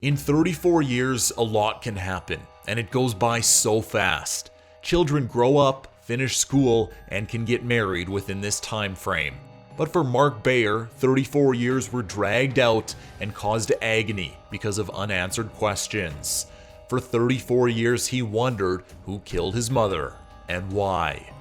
In 34 years, a lot can happen, and it goes by so fast. Children grow up, finish school, and can get married within this time frame. But for Mark Beyer, 34 years were dragged out and caused agony because of unanswered questions. For 34 years, he wondered who killed his mother and why.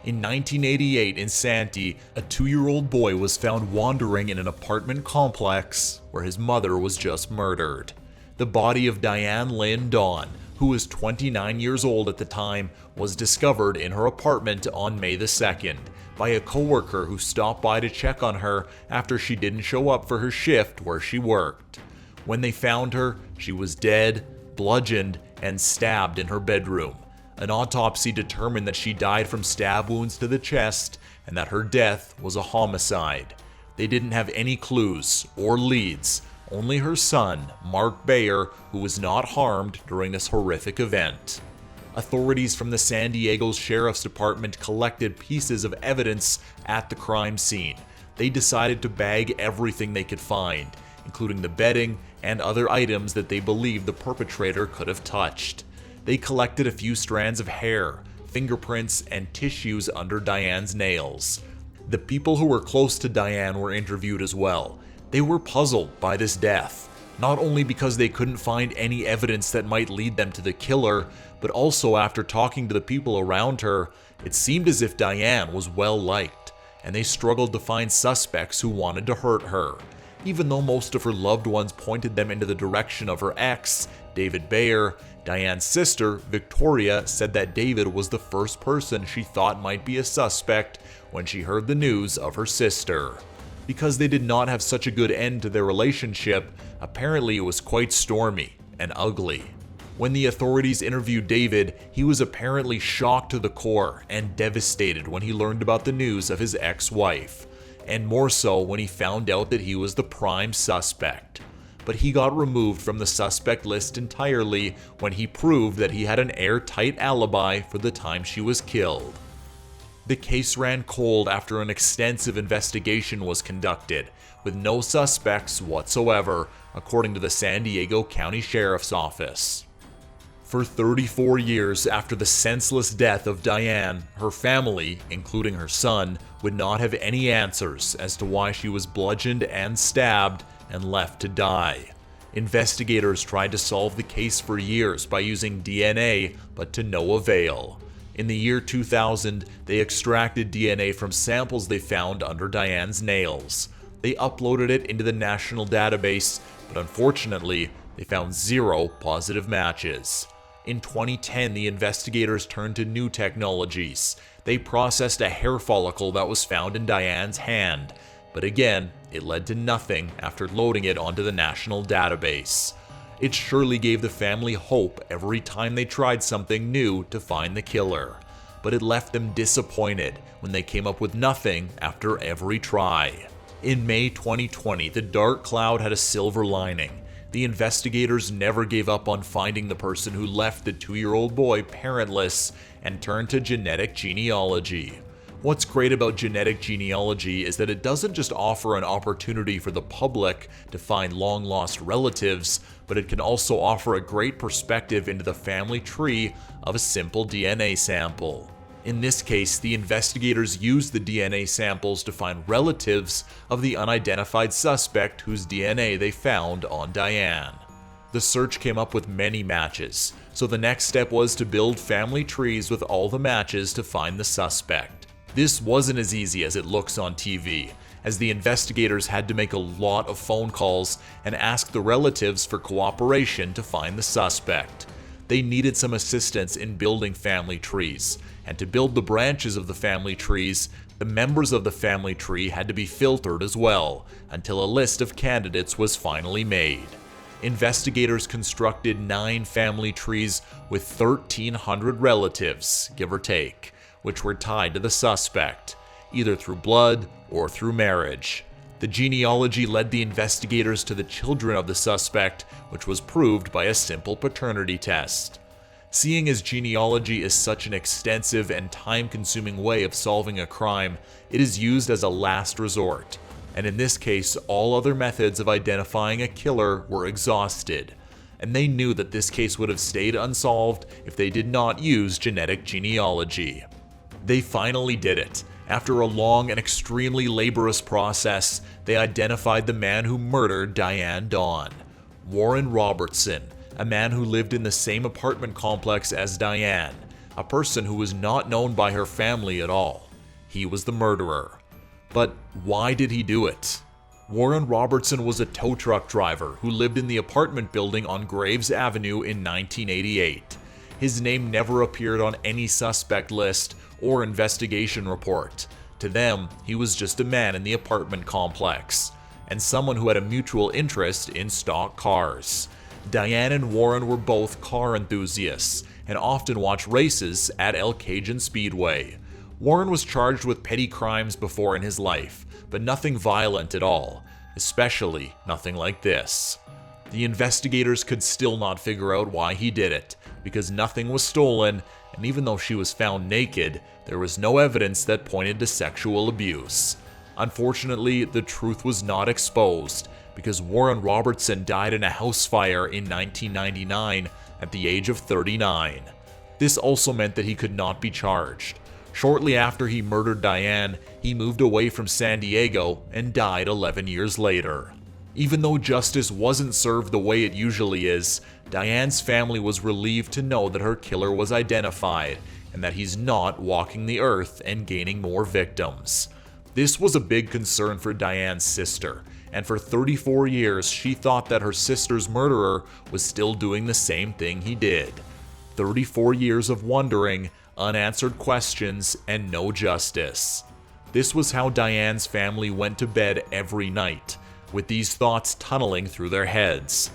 In 1988 in Santee, a 2-year-old boy was found wandering in an apartment complex where his mother was just murdered. The body of Diane Dahn, who was 29 years old at the time, was discovered in her apartment on May the 2nd by a coworker who stopped by to check on her after she didn't show up for her shift where she worked. When they found her, she was dead, bludgeoned, and stabbed in her bedroom. An autopsy determined that she died from stab wounds to the chest and that her death was a homicide. They didn't have any clues or leads, only her son, Mark Beyer, who was not harmed during this horrific event. Authorities from the San Diego Sheriff's Department collected pieces of evidence at the crime scene. They decided to bag everything they could find, including the bedding and other items that they believed the perpetrator could have touched. They collected a few strands of hair, fingerprints, and tissues under Diane's nails. The people who were close to Diane were interviewed as well. They were puzzled by this death, not only because they couldn't find any evidence that might lead them to the killer, but also after talking to the people around her, it seemed as if Diane was well liked, and they struggled to find suspects who wanted to hurt her. Even though most of her loved ones pointed them into the direction of her ex, David Beyer, Diane's sister, Victoria, said that David was the first person she thought might be a suspect when she heard the news of her sister. Because they did not have such a good end to their relationship, apparently it was quite stormy and ugly. When the authorities interviewed David, he was apparently shocked to the core and devastated when he learned about the news of his ex-wife, and more so when he found out that he was the prime suspect. But he got removed from the suspect list entirely when he proved that he had an airtight alibi for the time she was killed. The case ran cold after an extensive investigation was conducted, with no suspects whatsoever, according to the San Diego County Sheriff's Office. For 34 years after the senseless death of Diane, her family, including her son, would not have any answers as to why she was bludgeoned and stabbed and left to die. Investigators tried to solve the case for years by using DNA, but to no avail. In the year 2000, they extracted DNA from samples they found under Diane's nails. They uploaded it into the national database, but unfortunately, they found 0 positive matches. In 2010, the investigators turned to new technologies. They processed a hair follicle that was found in Diane's hand, but again, it led to nothing after loading it onto the national database. It surely gave the family hope every time they tried something new to find the killer, but it left them disappointed when they came up with nothing after every try. In May 2020, the dark cloud had a silver lining. The investigators never gave up on finding the person who left the 2-year-old boy parentless and turned to genetic genealogy. What's great about genetic genealogy is that it doesn't just offer an opportunity for the public to find long-lost relatives, but it can also offer a great perspective into the family tree of a simple DNA sample. In this case, the investigators used the DNA samples to find relatives of the unidentified suspect whose DNA they found on Diane. The search came up with many matches, so the next step was to build family trees with all the matches to find the suspect. This wasn't as easy as it looks on TV, as the investigators had to make a lot of phone calls and ask the relatives for cooperation to find the suspect. They needed some assistance in building family trees, and to build the branches of the family trees, the members of the family tree had to be filtered as well, until a list of candidates was finally made. Investigators constructed 9 family trees with 1,300 relatives, give or take, which were tied to the suspect, either through blood or through marriage. The genealogy led the investigators to the children of the suspect, which was proved by a simple paternity test. Seeing as genealogy is such an extensive and time-consuming way of solving a crime, it is used as a last resort. and in this case, all other methods of identifying a killer were exhausted. And they knew that this case would have stayed unsolved if they did not use genetic genealogy. They finally did it. After a long and extremely laborious process, they identified the man who murdered Diane Dahn. Warren Robertson, a man who lived in the same apartment complex as Diane, a person who was not known by her family at all. He was the murderer. But why did he do it? Warren Robertson was a tow truck driver who lived in the apartment building on Graves Avenue in 1988. His name never appeared on any suspect list or investigation report. To them, he was just a man in the apartment complex, and someone who had a mutual interest in stock cars. Diane and Warren were both car enthusiasts and often watched races at El Cajun Speedway. Warren was charged with petty crimes before in his life, but nothing violent at all, especially nothing like this. The investigators could still not figure out why he did it, because nothing was stolen, and even though she was found naked, there was no evidence that pointed to sexual abuse. Unfortunately, the truth was not exposed, because Warren Robertson died in a house fire in 1999 at the age of 39. This also meant that he could not be charged. Shortly after he murdered Diane, he moved away from San Diego and died 11 years later. Even though justice wasn't served the way it usually is, Diane's family was relieved to know that her killer was identified and that he's not walking the earth and gaining more victims. This was a big concern for Diane's sister, and for 34 years she thought that her sister's murderer was still doing the same thing he did. 34 years of wondering, unanswered questions, and no justice. This was how Diane's family went to bed every night, with these thoughts tunneling through their heads.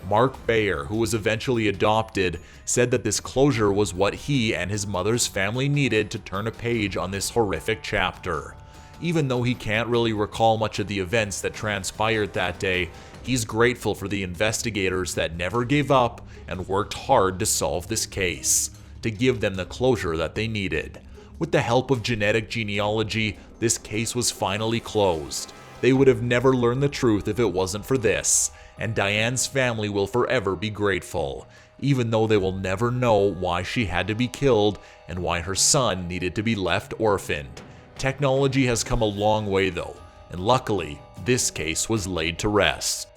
Mark Beyer, who was eventually adopted, said that this closure was what he and his mother's family needed to turn a page on this horrific chapter. Even though he can't really recall much of the events that transpired that day, he's grateful for the investigators that never gave up and worked hard to solve this case, to give them the closure that they needed. With the help of genetic genealogy, this case was finally closed. They would have never learned the truth if it wasn't for this, and Diane's family will forever be grateful, even though they will never know why she had to be killed and why her son needed to be left orphaned. Technology has come a long way though, and luckily, this case was laid to rest.